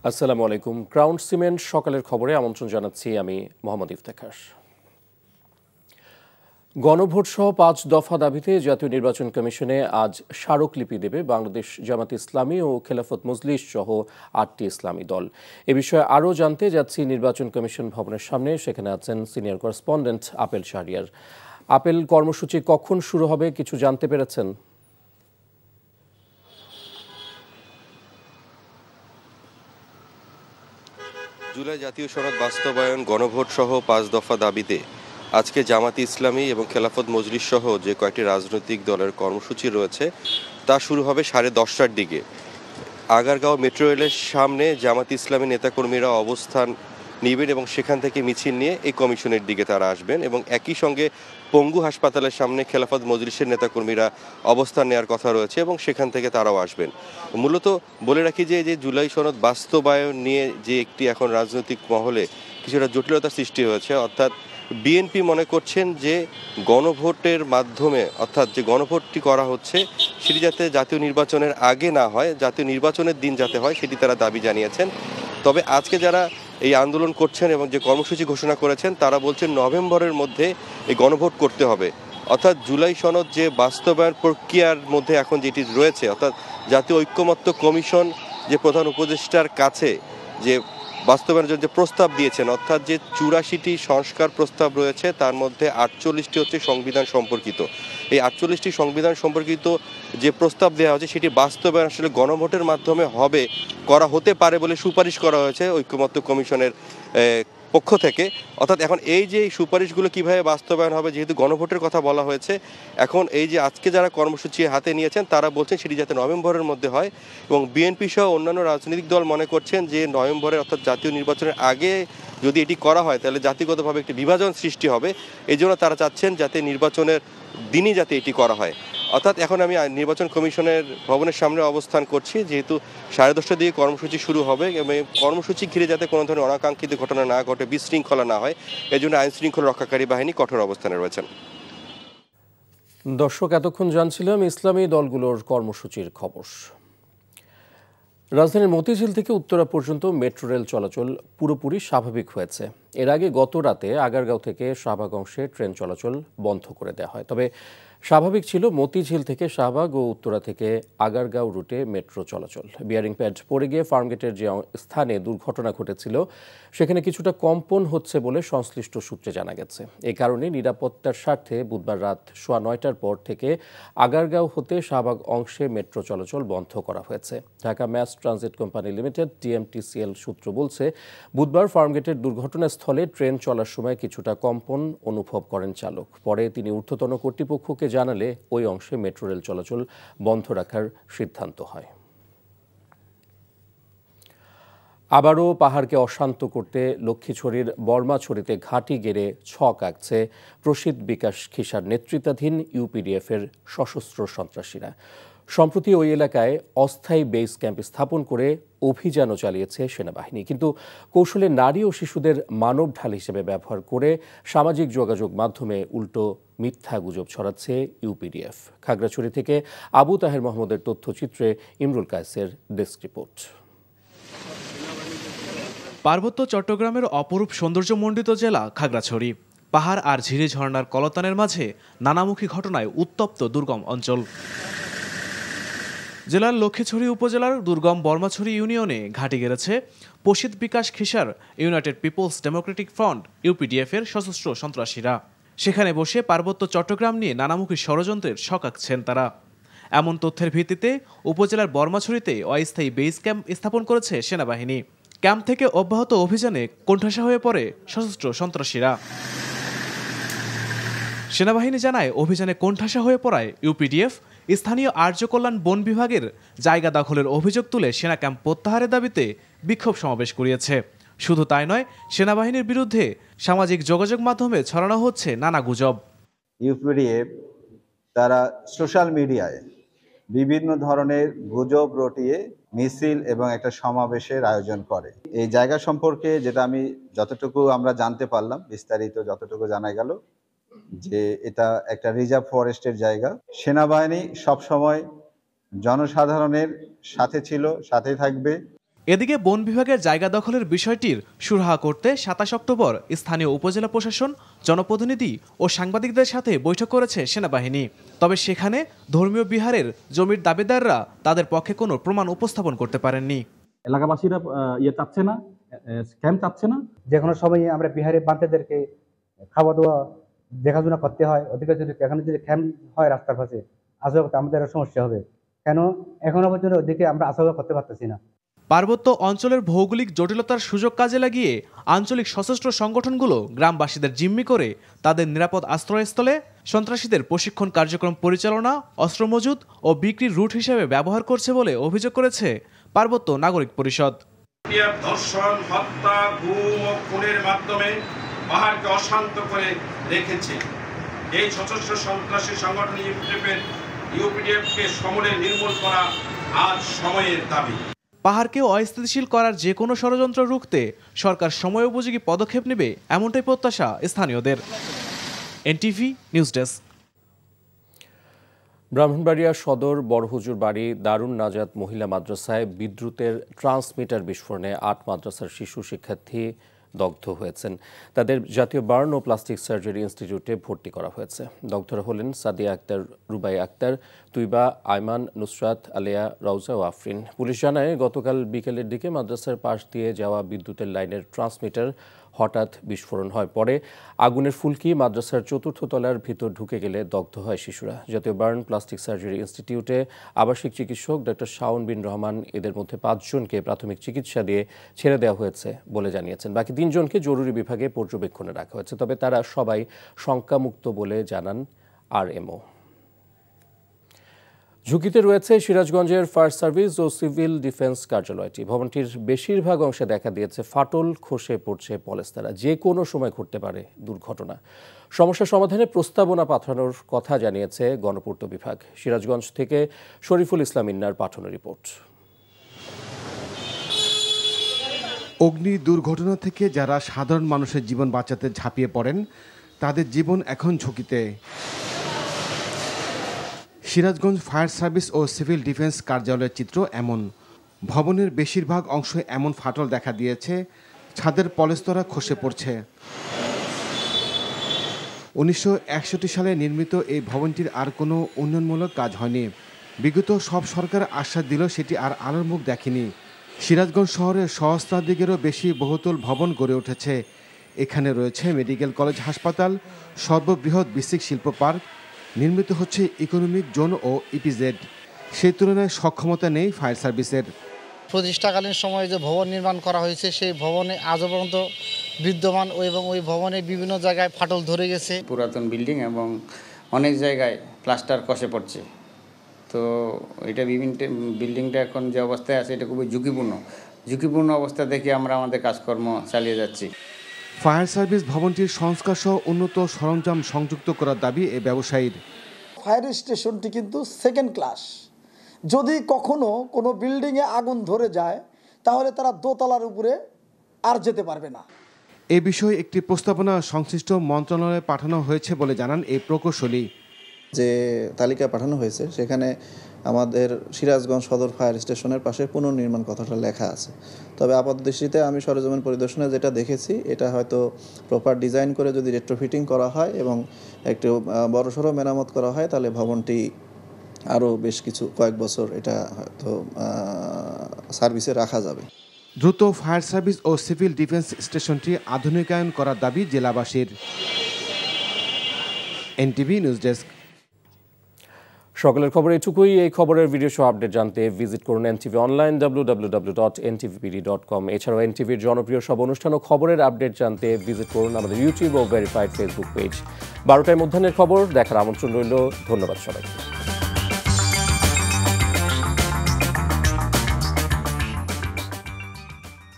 আসসালামু আলাইকুম। Crown cement সকালের খবরে আমন্ত্রণ জানাচ্ছি আমি মোহাম্মদ ইফতেখার। গণভোট সহ 5 দফা দাবিতে জাতীয় নির্বাচন কমিশনে আজ স্মারকলিপি দেবে বাংলাদেশ জামাত ইসলামী ও খেলাফত মজলিস সহ 8টি ইসলামী দল। এ বিষয়ে আরও জানতে যাচ্ছি নির্বাচন কমিশন ভবনের সামনে। সেখানে আছেন senior correspondent apple Shahriar. Apple, কর্মসূচি কখন শুরু হবে কিছু জানতে পেরেছেন? জুলাই জাতীয় সনদ বাস্তবায়ন, গণভোট সহ 5 দফা দাবিতে আজকে জামাতে ইসলামী এবং খেলাফত মজলিস সহ যে কয়েকটি রাজনৈতিক দলের কর্মসূচি রয়েছে তা শুরু হবে 10:30টার দিকে। আগারগাঁও মেট্রো রেলের সামনে জামাতে ইসলামী নেতাকর্মীরা অবস্থান নেবেন এবং সেখান থেকে মিছিল নিয়ে এই কমিশনের দিকে তারা আসবেন এবং একই সঙ্গে পঙ্গু হাসপাতালের সামনে খেলাফত মজলিসের নেতাকর্মীরা অবস্থান নেওয়ার কথা রয়েছে এবং সেখান থেকে তারাও আসবেন। মূলত বলে রাখি যে জুলাই সনদ বাস্তবায়ন নিয়ে যে একটি এখন রাজনৈতিক মহলে কিছুটা জটিলতার সৃষ্টি হয়েছে, অর্থাৎ বিএনপি মনে করছেন যে গণভোটের মাধ্যমে, অর্থাৎ যে গণভোটটি করা হচ্ছে সেটি যাতে জাতীয় নির্বাচনের আগে না হয়, জাতীয় নির্বাচনের দিন যাতে হয় সেটি তারা দাবি জানিয়েছেন। তবে আজকে যারা এই আন্দোলন করছেন এবং যে কর্মসূচি ঘোষণা করেছেন তারা বলছেন নভেম্বরের মধ্যে এই গণভোট করতে হবে। অর্থাৎ জুলাই সনদ যে বাস্তবায়ন প্রক্রিয়ার মধ্যে এখন যেটি রয়েছে, অর্থাৎ জাতীয় ঐক্যমত্য কমিশন যে প্রধান উপদেষ্টার কাছে যে বাস্তবায়নের জন্য যে প্রস্তাব দিয়েছেন, অর্থাৎ যে 84টি সংস্কার প্রস্তাব রয়েছে তার মধ্যে 48টি হচ্ছে সংবিধান সম্পর্কিত। এই 48টি সংবিধান সম্পর্কিত যে প্রস্তাব দেওয়া হয়েছে সেটি বাস্তবায়ন আসলে গণভোটের মাধ্যমে করা হতে পারে বলে সুপারিশ করা হয়েছে ঐক্যমত্য কমিশনের পক্ষ থেকে। অর্থাৎ এখন এই যে সুপারিশগুলো কিভাবে বাস্তবায়ন হবে, যেহেতু গণভোটের কথা বলা হয়েছে, এখন এই যে আজকে যারা কর্মসূচি হাতে নিয়েছেন তারা বলছেন সেটি যাতে নভেম্বরের মধ্যে হয় এবং বিএনপি সহ অন্যান্য রাজনৈতিক দল মনে করছেন যে নভেম্বরে অর্থাৎ জাতীয় নির্বাচনের আগে যদি এটি করা হয় তাহলে জাতিগতভাবে একটি বিভাজন সৃষ্টি হবে। এই জন্য তারা চাচ্ছেন যাতে নির্বাচনের দিনই যাতে এটি করা হয়। অর্থাৎ এখন আমি নির্বাচন কমিশনের ভবনের সামনে অবস্থান করছি, যেহেতু 10:30টার দিকে কর্মসূচি শুরু হবে এবং কর্মসূচি ঘিরে যাতে কোনো ধরনের অনাকাঙ্ক্ষিত ঘটনা না ঘটে, বিশৃঙ্খলা না হয়, এই জন্য আইন শৃঙ্খলা রক্ষাকারী বাহিনী কঠোর অবস্থানে রয়েছেন। দর্শক, এতক্ষণ জানছিলাম ইসলামী দলগুলোর কর্মসূচির খবর। রাজধানীর মতিঝিল থেকে উত্তরা পর্যন্ত মেট্রো রেল চলাচল পুরোপুরি স্বাভাবিক হয়েছে। এর আগে গত রাতে আগারগাঁও থেকে শাহবাগ অংশে ট্রেন চলাচল বন্ধ করে দেওয়া হয়। তবে স্বাভাবিক ছিল মতিঝিল থেকে শাহবাগ ও উত্তরা থেকে আগারগাঁও রুটে মেট্রো চলাচল। বিয়ারিং প্যাড পড়ে গিয়ে ফার্মগেটের যে স্থানে দুর্ঘটনা ঘটেছিল সেখানে কিছুটা কম্পন হচ্ছে বলে সংশ্লিষ্ট সূত্রে জানা গেছে। এই কারণে নিরাপত্তার স্বার্থে বুধবার রাত 9:15টার পর থেকে আগারগাঁও হতে শাহবাগ অংশে মেট্রো চলাচল বন্ধ করা হয়েছে। Dhaka mass transit company limited DMTCL সূত্র বলছে, বুধবার ফার্মগেটের দুর্ঘটনাস্থলে ট্রেন চলার সময় কিছুটা কম্পন অনুভব করেন চালক। পরে তিনি ঊর্ধ্বতন কর্তৃপক্ষকে জানালে ওই অংশে মেট্রো রেল চলাচল বন্ধ রাখার সিদ্ধান্ত হয়। আবারও পাহাড়কে অশান্ত করতে লক্ষ্মীছড়ির বর্মাছড়িতে ঘাঁটি গেড়ে ছক আঁকছে প্রসিদ্ধ বিকাশ খিসার নেতৃত্বাধীন ইউপিডিএফের সশস্ত্র সন্ত্রাসীরা। সম্প্রতি ওই এলাকায় অস্থায়ী বেস ক্যাম্প স্থাপন করে অভিযানও চালিয়েছে সেনাবাহিনী, কিন্তু কৌশলে নারী ও শিশুদের মানব ঢাল হিসেবে ব্যবহার করে সামাজিক যোগাযোগ মাধ্যমে উল্টো মিথ্যা গুজব ছড়াচ্ছে ইউপিডিএফ। খাগড়াছড়ি থেকে আবু তাহের মোহাম্মদের তথ্যচিত্রে ইমরুল কায়েসের ডেস্ক রিপোর্ট। পার্বত্য চট্টগ্রামের অপরূপ সৌন্দর্যমণ্ডিত জেলা খাগড়াছড়ি। পাহাড় আর ঝিরি ঝর্ণার কলতানের মাঝে নানামুখী ঘটনায় উত্তপ্ত দুর্গম অঞ্চল। জেলার লক্ষ্মীছড়ি উপজেলার দুর্গম বর্মাছড়ি ইউনিয়নে ঘাঁটি গেড়েছে প্রসিদ্ধ বিকাশ খিসার United People's Democratic Front UPDF এর সশস্ত্র সন্ত্রাসীরা। সেখানে বসে পার্বত্য চট্টগ্রাম নিয়ে নানামুখী ষড়যন্ত্রের ছক আঁকছেন তারা। এমন তথ্যের ভিত্তিতে উপজেলার বর্মাছড়িতে অস্থায়ী বেস ক্যাম্প স্থাপন করেছে সেনাবাহিনী। ক্যাম্প থেকে অব্যাহত অভিযানে কোণঠাসা হয়ে পড়ে সশস্ত্র সন্ত্রাসীরা। সেনাবাহিনী জানায়, অভিযানে কোণঠাসা হয়ে পড়ায় ইউপিডিএফ স্থানীয় আর্য কল্যাণ বন বিভাগের জায়গা দখলের অভিযোগ তুলে সেনা ক্যাম্প প্রত্যাহারের দাবিতে বিক্ষোভ সমাবেশ করিয়েছে। শুধু তাই নয়, সেনাবাহিনীর বিরুদ্ধে সামাজিক যোগাযোগ মাধ্যমে ছড়ানো হচ্ছে নানা গুজব। ইউপিডিএফ তারা সোশ্যাল মিডিয়ায় বিভিন্ন ধরনের গুজব রটিয়ে মিছিল এবং একটা সমাবেশের আয়োজন করে। এই জায়গা সম্পর্কে যেটা যতটুকু আমরা জানতে পারলাম, বিস্তারিত যতটুকু জানা গেল যে এটা একটা রিজার্ভ ফরেস্টের জায়গা। সেনাবাহিনী সবসময় জনসাধারণের সাথে ছিল, সাথে থাকবে। এদিকে বন বিভাগের জায়গা দখলের বিষয়টির সুরাহা করতে ২৭ অক্টোবর স্থানীয় উপজেলা প্রশাসন, জনপ্রতিনিধি ও সাংবাদিকদের সাথে বৈঠক করেছে সেনাবাহিনী। তবে সেখানে ধর্মীয় বিহারের জমির দাবিদাররা তাদের পক্ষে কোনো প্রমাণ উপস্থাপন করতে পারেননি। এলাকাবাসীরা চাচ্ছে না, ক্যাম্প চাচ্ছে না। যে কোনো সময় আমরা বিহারে বান্তাদেরকে খাওয়া দাওয়া দেখাশোনা করতে হয়। অধিকার যদি এখানে যদি ক্যাম্প হয় রাস্তার পাশে, আসা করতে আমাদের সমস্যা হবে। কেন এখনো পর্যন্ত ওদিকে আমরা আসা করতে পারতেছি না। পার্বত্য অঞ্চলের ভৌগোলিক জটিলতার সুযোগ কাজে লাগিয়ে আঞ্চলিক সশস্ত্র সংগঠনগুলো গ্রামবাসীদের জিম্মি করে তাদের নিরাপদ আশ্রয়স্থলে সন্ত্রাসীদের প্রশিক্ষণ কার্যক্রম পরিচালনা, অস্ত্র মজুত ও বিক্রির রুট হিসেবে ব্যবহার করছে বলে অভিযোগ করেছে পার্বত্য নাগরিক পরিষদ। ধর্ষণ, হত্যা, গুম ও খুনের মাধ্যমে পাহাড়কে অশান্ত করে রেখেছে। এই সশস্ত্র সন্ত্রাসী সংগঠন ইউপিডিএফকে সমূলে নির্মূল করা আজ সময়ের দাবি। পাহাড়কে অস্থিতিশীল করার যে কোনো ষড়যন্ত্র রুখতে সরকার সময়োপযোগী পদক্ষেপ নেবে, এমনটাই প্রত্যাশা স্থানীয়দের। NTV news desk. ব্রাহ্মণবাড়িয়া সদর বড়হুজুর বাড়ি দারুন নাজাত মহিলা মাদ্রাসায় বিদ্যুতের ট্রান্সমিটার বিস্ফোরণে ৮ মাদ্রাসার শিশু শিক্ষার্থী দগ্ধ হয়েছেন। তাদের জাতীয় বার্ন ও প্লাস্টিক সার্জারি ইনস্টিটিউটে ভর্তি করা হয়েছে। দগ্ধরা হলেন সাদিয়া আক্তার, রুবাই আক্তার, তুইবা, আয়মান, নুসরাত, আলেয়া, রওজা ও আফরিন। পুলিশ জানায়, গতকাল বিকেলের দিকে মাদ্রাসার পাশ দিয়ে যাওয়া বিদ্যুতের লাইনের ট্রান্সমিটার হঠাৎ বিস্ফোরণ হয়। পরে আগুনের ফুলকি মাদ্রাসার ৪র্থ তলার ভিতর ঢুকে গেলে দগ্ধ হয় শিশুরা। জাতীয় বার্ন প্লাস্টিক সার্জারি ইনস্টিটিউটে আবাসিক চিকিৎসক ডক্টর শাওন বিন রহমান এদের মধ্যে ৫ জনকে প্রাথমিক চিকিৎসা দিয়ে ছেড়ে দেওয়া হয়েছে বলে জানিয়েছেন। বাকি ৩ জনকে জরুরি বিভাগে পর্যবেক্ষণে রাখা হয়েছে, তবে তারা সবাই শঙ্কামুক্ত বলে জানান আরএমও। ঝুঁকিতে রয়েছে সিরাজগঞ্জের ফায়ার সার্ভিস ও সিভিল ডিফেন্স কার্যালয়টি। ভবনটির বেশিরভাগ অংশে দেখা দিয়েছে ফাটল, খসে পড়ছে পলেস্তারা। যে কোনো সময় ঘটতে পারে দুর্ঘটনা। সমস্যা সমাধানে প্রস্তাবনা পাঠানোর কথা জানিয়েছে গণপূর্ত বিভাগ। সিরাজগঞ্জ থেকে শরীফুল ইসলাম ইন্নার পাঠানো রিপোর্ট। অগ্নি দুর্ঘটনা থেকে যারা সাধারণ মানুষের জীবন বাঁচাতে ঝাঁপিয়ে পড়েন, তাদের জীবন এখন ঝুঁকিতে। সিরাজগঞ্জ ফায়ার সার্ভিস ও সিভিল ডিফেন্স কার্যালয়ের চিত্র এমন। ভবনের বেশিরভাগ অংশে এমন ফাটল দেখা দিয়েছে, ছাদের পলেস্তরা খসে পড়ছে। ১৯৬১ সালে নির্মিত এই ভবনটির আর কোনো উন্নয়নমূলক কাজ হয়নি। বিগত সব সরকার আশ্বাস দিল সেটি আর আলোর মুখ দেখেনি। সিরাজগঞ্জ শহরের সহস্রাধিকেরও বেশি বহুতল ভবন গড়ে উঠেছে। এখানে রয়েছে মেডিকেল কলেজ, হাসপাতাল, সর্ববৃহৎ বিসিক শিল্প পার্ক, নির্মিত হচ্ছে ইকোনমিক জোন ও ইপিজেড। সেই তুলনায় সক্ষমতা নেই ফায়ার সার্ভিসের। প্রতিষ্ঠাকালীন সময়ে যে ভবন নির্মাণ করা হয়েছে, সেই ভবনে আজও পর্যন্ত বিদ্যমান এবং ওই ভবনে বিভিন্ন জায়গায় ফাটল ধরে গেছে। পুরাতন বিল্ডিং এবং অনেক জায়গায় প্লাস্টার খসে পড়ছে। তো এটা বিভিন্ন বিল্ডিংটা এখন যে অবস্থায় আছে, এটা খুবই ঝুঁকিপূর্ণ অবস্থা দেখে আমরা আমাদের কাজকর্ম চালিয়ে যাচ্ছি। ফায়ার সার্ভিস ভবনটির সংস্কার সহ উন্নত সরঞ্জাম সংযুক্ত করার দাবি এ ব্যবসায়ীর। ফায়ার স্টেশনটি কিন্তু সেকেন্ড ক্লাস। যদি কখনো কোনো বিল্ডিংয়ে আগুন ধরে যায়, তাহলে তারা দোতলার উপরে আর যেতে পারবে না। এ বিষয়ে একটি প্রস্তাবনা সংশ্লিষ্ট মন্ত্রণালয়ে পাঠানো হয়েছে বলে জানান এই প্রকৌশলী। যে তালিকা পাঠানো হয়েছে, সেখানে আমাদের সিরাজগঞ্জ সদর ফায়ার স্টেশনের পাশে পুনর্নির্মাণ কথাটা লেখা আছে। তবে আপাতদৃষ্টিতে আমি সরেজমিন পরিদর্শনে যেটা দেখেছি, এটা হয়তো প্রপার ডিজাইন করে যদি রেট্রোফিটিং করা হয় এবং একটু বড়সড় মেরামত করা হয়, তাহলে ভবনটি আরও বেশ কয়েক বছর এটা হয়তো সার্ভিসে রাখা যাবে। দ্রুত ফায়ার সার্ভিস ও সিভিল ডিফেন্স স্টেশনটি আধুনিকায়ন করার দাবি জেলাবাসীর। NTV news desk. সকালের খবর এটুকুই। এই খবরের ভিডিও সহ আপডেট জানতে ভিজিট করুন এনটিভি অনলাইন www.ntvpd.com। এছাড়াও এনটিভির জনপ্রিয় সব অনুষ্ঠান ও খবরের আপডেট জানতে ভিজিট করুন আমাদের ইউটিউব ও ভেরিফাইড ফেসবুক পেজ। 12টায় মধ্যাহ্নের খবর দেখার আমন্ত্রণ রইল। ধন্যবাদ সবাইকে।